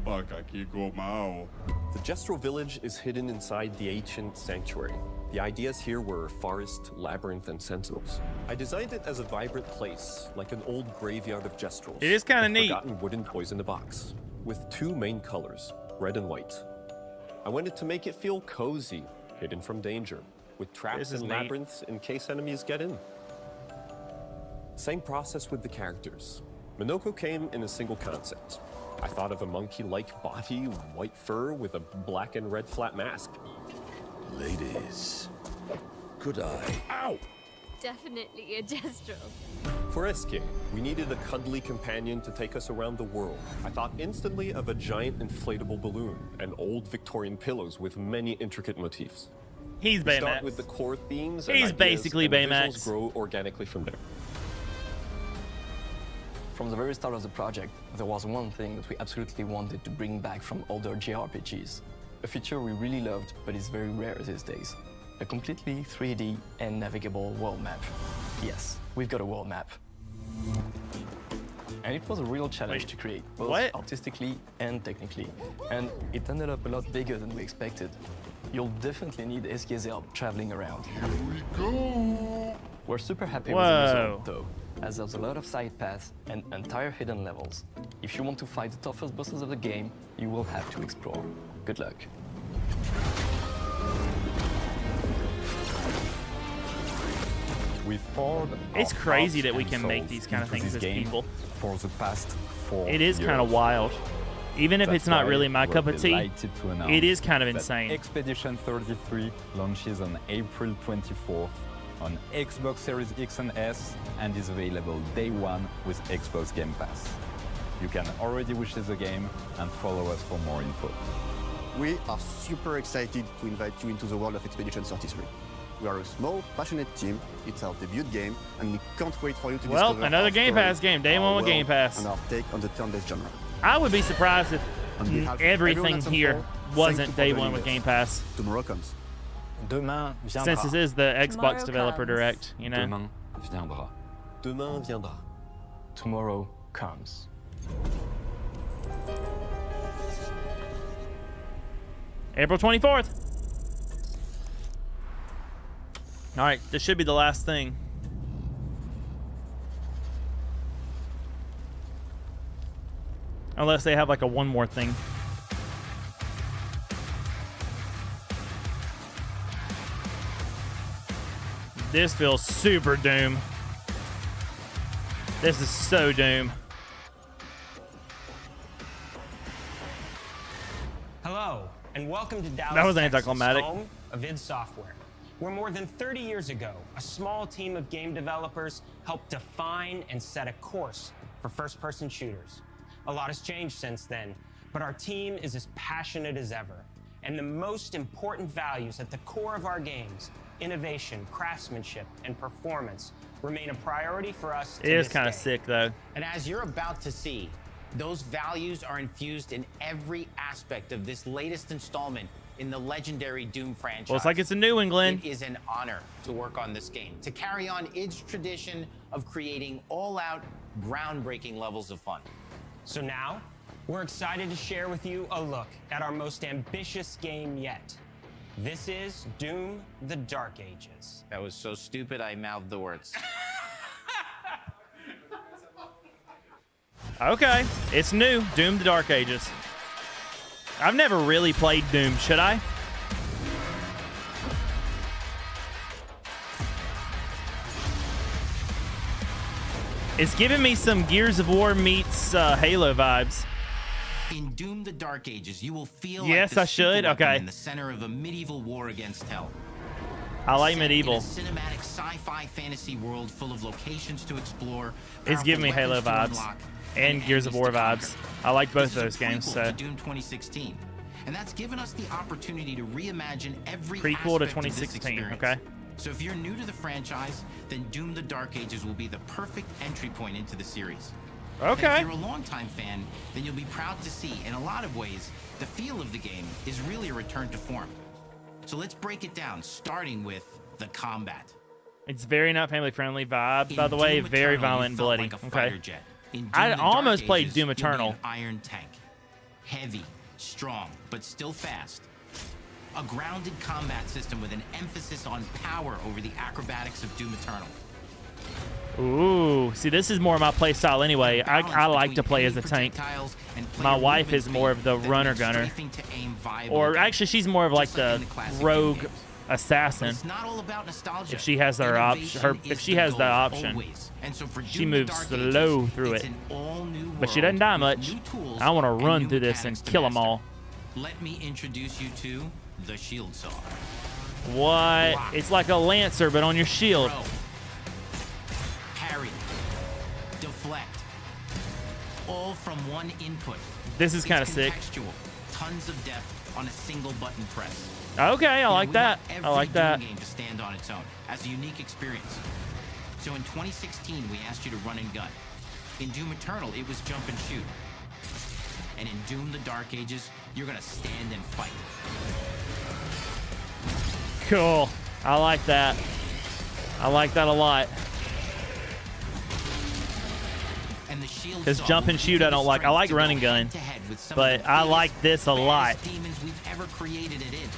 S20: Jestral Village is hidden inside the ancient sanctuary. The ideas here were forest, labyrinth, and sentinels. I designed it as a vibrant place, like an old graveyard of Jestrals.
S1: It is kinda
S20: with
S1: neat.
S20: Forgotten wooden toys in a box, with two main colors, red and white. I wanted to make it feel cozy, hidden from danger, with traps
S1: This is
S20: and
S1: neat.
S20: labyrinths in case enemies get in. Same process with the characters. Minoko came in a single concept. I thought of a monkey-like body, white fur with a black and red flat mask.
S4: Ladies, could I?
S20: Ow!
S21: Definitely a Jestral.
S20: For Eske, we needed a cuddly companion to take us around the world. I thought instantly of a giant inflatable balloon and old Victorian pillows with many intricate motifs.
S1: He's
S20: We
S1: Baymax.
S20: start with the core themes and
S1: He's
S20: ideas,
S1: basically
S20: and the
S1: Baymax.
S20: visuals grow organically from there.
S14: From the very start of the project, there was one thing that we absolutely wanted to bring back from older JRPGs. A feature we really loved, but is very rare these days. A completely 3D and navigable world map. Yes, we've got a world map. And it was a real challenge to create, both artistically and technically. And it ended up a lot bigger than we expected. You'll definitely need Eske's help traveling around. Here we go! We're super happy with the result, though, as there's a lot of side paths and entire hidden levels. If you want to fight the toughest bosses of the game, you will have to explore. Good luck.
S15: We've poured
S1: It's
S15: our
S1: crazy
S15: hearts
S1: that we
S15: and
S1: can make
S15: souls
S1: these kind of
S15: into
S1: things
S15: this
S1: as
S15: game
S1: people.
S15: For the past 4
S1: It is kind of
S15: years.
S1: wild. Even if
S15: That's
S1: it's not
S15: why
S1: really my
S15: we're
S1: cup of tea,
S15: delighted to announce
S1: it is kind of
S15: that
S1: insane.
S15: Expedition 33 launches on April 24th on Xbox Series X and S and is available day one with Xbox Game Pass. You can already wishlist the game and follow us for more info.
S13: We are super excited to invite you into the world of Expedition 33. We are a small, passionate team. It's our debut game, and we can't wait for you to
S1: Well,
S13: discover
S1: another
S13: our
S1: Game
S13: story,
S1: Pass game. Day
S13: our
S1: one with
S13: world,
S1: Game Pass.
S13: and our take on the turn-based genre.
S1: I would be surprised if
S13: On behalf of everyone
S1: everything
S13: at Sun4,
S1: here
S13: thank
S1: wasn't
S13: you for
S1: day
S13: joining
S1: one with
S13: us.
S1: Game Pass.
S13: Tomorrow comes.
S19: Demain viendra.
S1: Since this is the Xbox
S19: Tomorrow
S1: Developer
S19: comes.
S1: Direct, you know.
S15: Demain viendra.
S20: Demain viendra.
S14: Tomorrow comes.
S1: April 24th. All right, this should be the last thing. Unless they have like a one more thing. This feels super Doom. This is so Doom.
S22: Hello, and welcome to Dallas,
S1: That was
S22: Texas,
S1: anticlimactic.
S22: home of id Software, where more than 30 years ago, a small team of game developers helped define and set a course for first-person shooters. A lot has changed since then, but our team is as passionate as ever. And the most important values at the core of our games, innovation, craftsmanship, and performance, remain a priority for us to
S1: It is
S22: this
S1: kind of
S22: day.
S1: sick though.
S23: And as you're about to see, those values are infused in every aspect of this latest installment in the legendary Doom franchise.
S1: Well, it's like it's a New England.
S23: It is an honor to work on this game, to carry on its tradition of creating all-out groundbreaking levels of fun.
S22: So now, we're excited to share with you a look at our most ambitious game yet. This is Doom: The Dark Ages.
S23: That was so stupid, I mouthed the words.
S1: Okay, it's new. Doom: The Dark Ages. I've never really played Doom. Should I? It's giving me some Gears of War meets Halo vibes.
S23: In Doom: The Dark Ages, you will feel
S1: yes,
S23: like the
S1: I should. Okay.
S23: in the center of a medieval war against hell.
S1: I like
S23: Set
S1: medieval.
S23: In a cinematic sci-fi fantasy world full of locations to explore.
S1: It's giving me
S23: powerful
S1: Halo
S23: weapons to
S1: vibes
S23: unlock,
S1: and Gears of War vibes. I like both those games.
S23: prequel
S1: So
S23: to Doom 2016, and that's given us the opportunity to reimagine every
S1: prequel to
S23: aspect of this
S1: 2016.
S23: experience.
S1: Okay.
S23: So if you're new to the franchise, then Doom: The Dark Ages will be the perfect entry point into the series.
S1: Okay.
S23: And if you're a longtime fan, then you'll be proud to see, in a lot of ways, the feel of the game is really a return to form. So let's break it down, starting with the combat.
S1: It's very not family friendly vibe, by the way. Very violent and bloody.
S23: Like a
S1: Okay.
S23: fighter jet. In Doom:
S1: I
S23: The Dark
S1: almost played
S23: Ages,
S1: Doom
S23: you'll be
S1: Eternal.
S23: an iron tank. Heavy, strong, but still fast. A grounded combat system with an emphasis on power over the acrobatics of Doom Eternal.
S1: Ooh, see, this is more my play style anyway. I like to play as a tank. My wife is more of the runner gunner. Or actually, she's more of like the rogue assassin.
S23: It's not all about nostalgia.
S1: If she has her option, if she has the option, she moves slow through it. But she doesn't die much. I want to run through this and kill them all.
S23: Let me introduce you to the Shield Saw.
S1: What? It's like a lancer, but on your shield.
S23: Parry, deflect, all from one input.
S1: This is kind of
S23: It's
S1: sick.
S23: contextual, tons of depth on a single button press.
S1: Okay, I like that. I like that.
S23: Every Doom game to stand on its own as a unique experience. So in 2016, we asked you to run and gun. In Doom Eternal, it was jump and shoot. And in Doom: The Dark Ages, you're gonna stand and fight.
S1: Cool. I like that. I like that a lot.
S23: And the Shield
S1: Because
S23: Saw
S1: jump
S23: will
S1: and
S23: give
S1: shoot
S23: you
S1: I
S23: the
S1: don't like. I
S23: strength
S1: like
S23: to
S1: running
S23: go
S1: gun.
S23: head-to-head with some of
S1: But
S23: the
S1: I
S23: biggest,
S1: like this a lot.
S23: baddest demons we've ever created it in.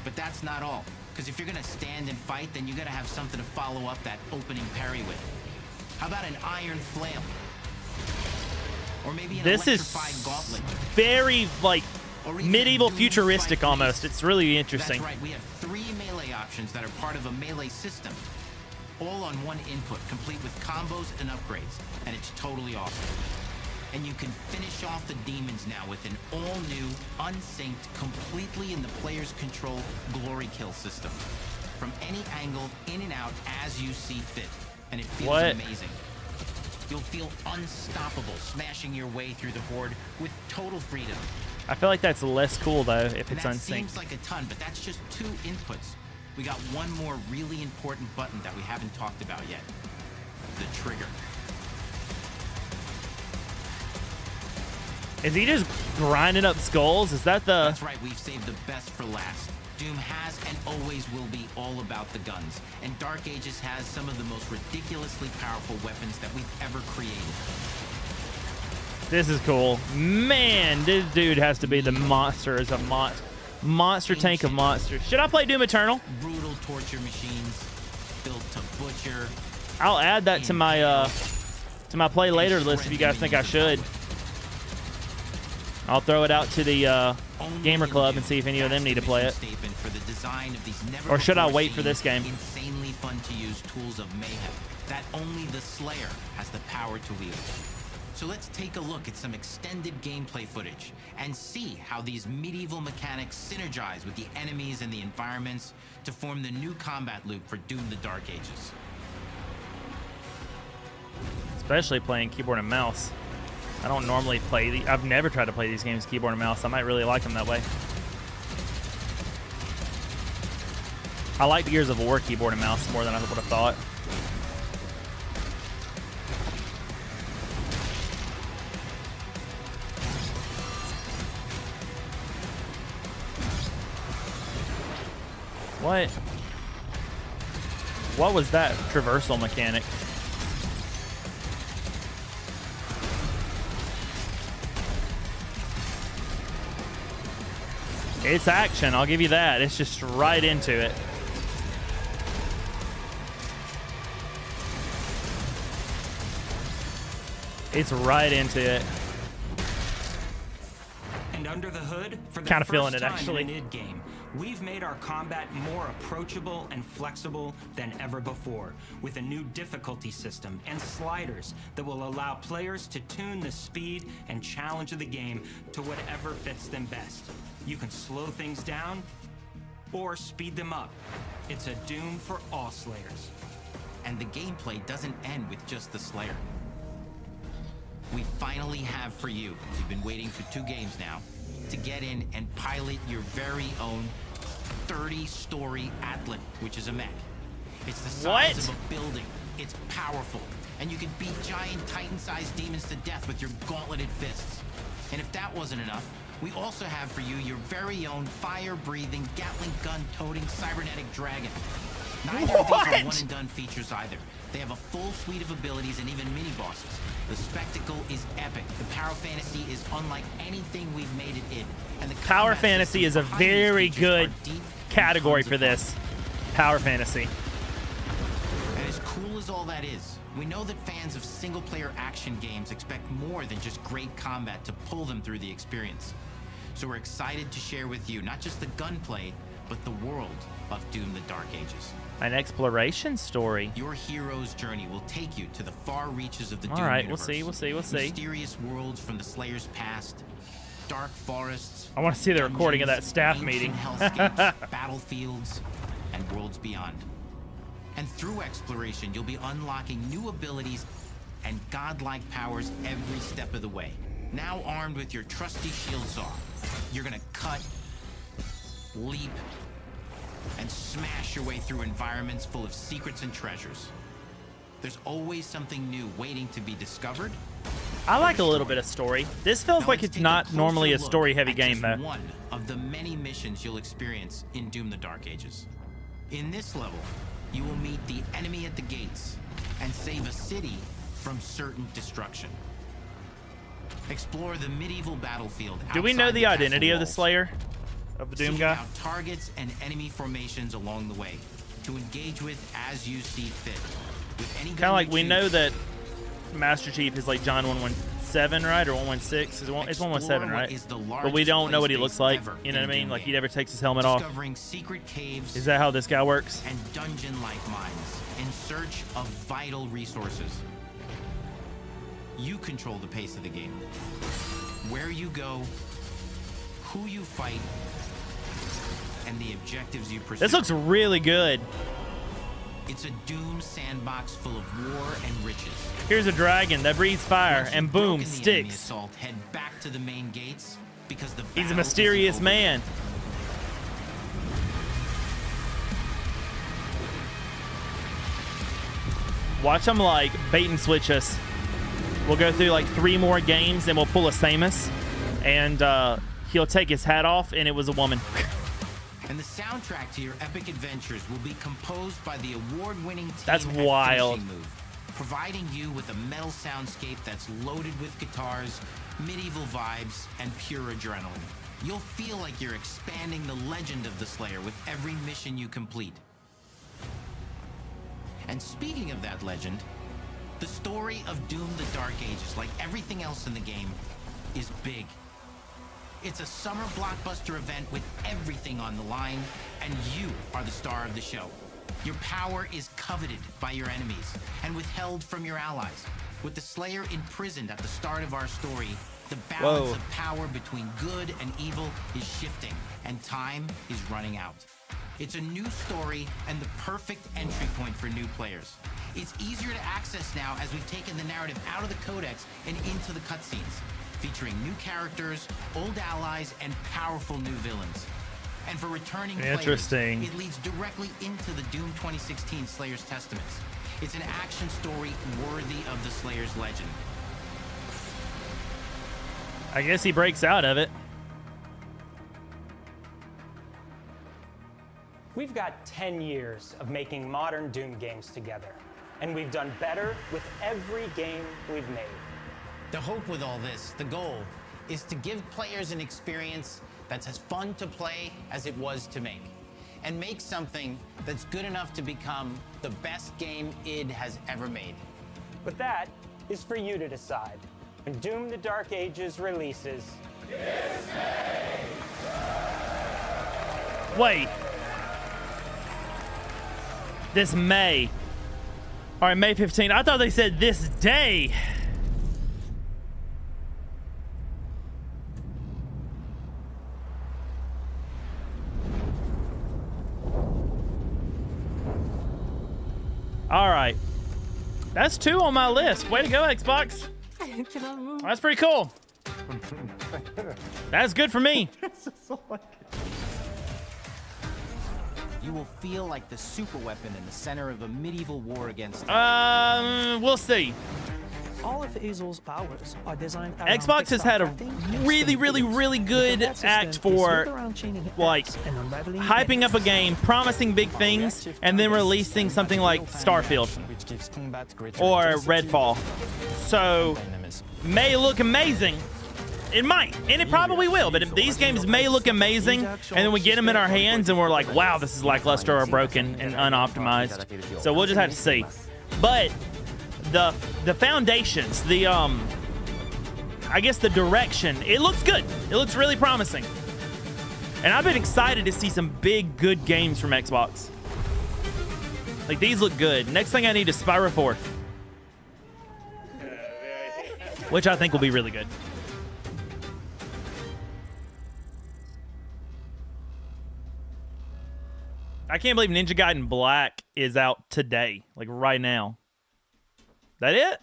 S23: But that's not all. Because if you're gonna stand and fight, then you gotta have something to follow up that opening parry with. How about an iron flail? Or maybe an
S1: This is
S23: electrified gauntlet.
S1: very like
S23: Or even
S1: medieval
S23: Doom
S1: futuristic
S23: Spike
S1: almost.
S23: Race.
S1: It's really interesting.
S23: That's right, we have 3 melee options that are part of a melee system. All on one input, complete with combos and upgrades. And it's totally awesome. And you can finish off the demons now with an all-new, unsynced, completely in the player's control glory kill system. From any angle, in and out, as you see fit. And it feels
S1: What?
S23: amazing. You'll feel unstoppable, smashing your way through the horde with total freedom.
S1: I feel like that's less cool though if
S23: And
S1: it's
S23: that
S1: unsynced.
S23: seems like a ton, but that's just 2 inputs. We got one more really important button that we haven't talked about yet. The trigger.
S1: Is he just grinding up skulls? Is that the...
S23: That's right, we've saved the best for last. Doom has and always will be all about the guns. And Dark Ages has some of the most ridiculously powerful weapons that we've ever created.
S1: This is cool. Man, this dude has to be the monster as a monster tank of monsters. Should I play Doom Eternal?
S23: Brutal torture machines built to butcher.
S1: I'll add that to my play later list if you guys think I should. I'll throw it out to the Gamer Club and see if any of them need to play it.
S23: For the design of these
S1: Or should I wait for
S23: never-before-seen,
S1: this game?
S23: Insanely fun to use tools of mayhem that only the Slayer has the power to wield. So let's take a look at some extended gameplay footage and see how these medieval mechanics synergize with the enemies and the environments to form the new combat loop for Doom: The Dark Ages.
S1: Especially playing keyboard and mouse. I don't normally play I've never tried to play these games keyboard and mouse. I might really like them that way. I like Gears of War keyboard and mouse more than I would have thought. What? What was that traversal mechanic? It's action, I'll give you that. It's just right into it. It's right into it.
S3: And under the hood, for the
S1: Kind of
S3: first
S1: feeling it,
S3: time
S1: actually.
S3: in an id game, we've made our combat more approachable and flexible than ever before, with a new difficulty system and sliders that will allow players to tune the speed and challenge of the game to whatever fits them best. You can slow things down or speed them up. It's a Doom for all Slayers.
S23: And the gameplay doesn't end with just the Slayer. We finally have for you, you've been waiting for 2 games now, to get in and pilot your very own 30-story Atlan, which is a mech. It's the size of a building, it's powerful, and you can beat giant Titan-sized demons to death with your gauntleted fists. And if that wasn't enough, we also have for you your very own fire-breathing, Gatling gun-toting cybernetic dragon. Neither of these are one-and-done features either. They have a full suite of abilities and even mini-bosses. The spectacle is epic. The Power Fantasy is unlike anything we've made it in. And the
S1: Power Fantasy is a very good category for this. Power Fantasy.
S23: And as cool as all that is, we know that fans of single-player action games expect more than just great combat to pull them through the experience. So we're excited to share with you not just the gunplay, but the world of Doom: The Dark Ages.
S1: An exploration story.
S23: Your hero's journey will take you to the far reaches of the Doom
S1: All right,
S23: universe.
S1: we'll see.
S23: Mysterious worlds from the Slayer's past, dark forests.
S1: I want to see the recording of that staff meeting.
S23: hellscapes, battlefields, and worlds beyond. And through exploration, you'll be unlocking new abilities and godlike powers every step of the way. Now armed with your trusty shield saw, you're gonna cut, leap, and smash your way through environments full of secrets and treasures. There's always something new waiting to be discovered.
S1: I like a little bit of story. This feels like it's not normally a story-heavy game, though.
S23: One of the many missions you'll experience in Doom: The Dark Ages. In this level, you will meet the enemy at the gates and save a city from certain destruction. Explore the medieval battlefield.
S1: Do we know the
S23: outside
S1: identity of the
S23: castle
S1: Slayer? Of the Doom
S23: Seeking
S1: guy?
S23: out targets and enemy formations along the way to engage with as you see fit. With any
S1: Kind of like we know that Master Chief is like John 117, right? Or 116? It's 117, right? But we don't know what he looks like. You know what I mean? Like he never takes his helmet off.
S23: Discovering secret caves
S1: Is that how this guy works?
S23: and dungeon-like mines in search of vital resources. You control the pace of the game. Where you go, who you fight, and the objectives you pursue.
S1: This looks really good.
S23: It's a Doom sandbox full of war and riches.
S1: Here's a dragon that breathes fire, and boom,
S23: Broken the enemy
S1: sticks.
S23: assault, head back to the main gates because the
S1: He's a
S23: battle
S1: mysterious
S23: isn't over.
S1: man. Watch him like bait and switch us. We'll go through like 3 more games, and we'll pull a Samus, and he'll take his hat off, and it was a woman.
S23: And the soundtrack to your epic adventures will be composed by the award-winning team
S1: That's
S23: at
S1: wild.
S23: Finishing Move, providing you with a metal soundscape that's loaded with guitars, medieval vibes, and pure adrenaline. You'll feel like you're expanding the legend of the Slayer with every mission you complete. And speaking of that legend, the story of Doom: The Dark Ages, like everything else in the game, is big. It's a summer blockbuster event with everything on the line, and you are the star of the show. Your power is coveted by your enemies and withheld from your allies. With the Slayer imprisoned at the start of our story, the balance
S1: Whoa.
S23: of power between good and evil is shifting, and time is running out. It's a new story and the perfect entry point for new players. It's easier to access now as we've taken the narrative out of the codex and into the cutscenes, featuring new characters, old allies, and powerful new villains. And for returning
S1: Interesting.
S23: players, it leads directly into the Doom 2016 Slayer's Testaments. It's an action story worthy of the Slayer's legend.
S1: I guess he breaks out of it.
S5: We've got 10 years of making modern Doom games together, and we've done better with every game we've made.
S23: The hope with all this, the goal, is to give players an experience that's as fun to play as it was to make, and make something that's good enough to become the best game id has ever made.
S5: But that is for you to decide. When Doom: The Dark Ages releases...
S1: Wait. This May. All right, May 15th. I thought they said this day. All right. That's 2 on my list. Way to go, Xbox. That's pretty cool. That's good for me.
S23: You will feel like the super weapon in the center of a medieval war against...
S1: We'll see.
S11: All of Hazel's powers are designed around
S1: Xbox has had a really good act for like hyping up a game, promising big things, and then releasing something like Starfield or Redfall. So may look amazing. It might, and it probably will, but these games may look amazing, and then we get them in our hands and we're like, wow, this is lackluster or broken and unoptimized. So we'll just have to see. But the foundations, I guess the direction, it looks good. It looks really promising. And I've been excited to see some big, good games from Xbox. Like, these look good. Next thing I need is Spyro 4. Which I think will be really good. I can't believe Ninja Gaiden Black is out today, like right now. That it?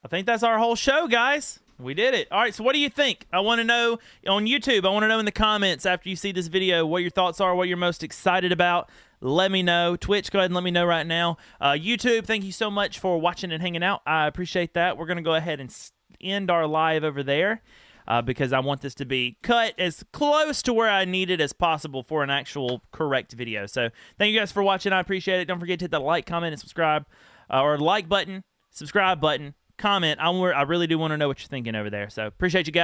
S1: I think that's our whole show, guys. We did it. All right, so what do you think? I want to know on YouTube. I want to know in the comments after you see this video what your thoughts are, what you're most excited about. Let me know. Twitch, go ahead and let me know right now. YouTube, thank you so much for watching and hanging out. I appreciate that. We're going to go ahead and end our live over there. Because I want this to be cut as close to where I need it as possible for an actual correct video. So thank you guys for watching. I appreciate it. Don't forget to hit that like, comment, and subscribe. Or like button, subscribe button, comment. I really do want to know what you're thinking over there. So appreciate you guys.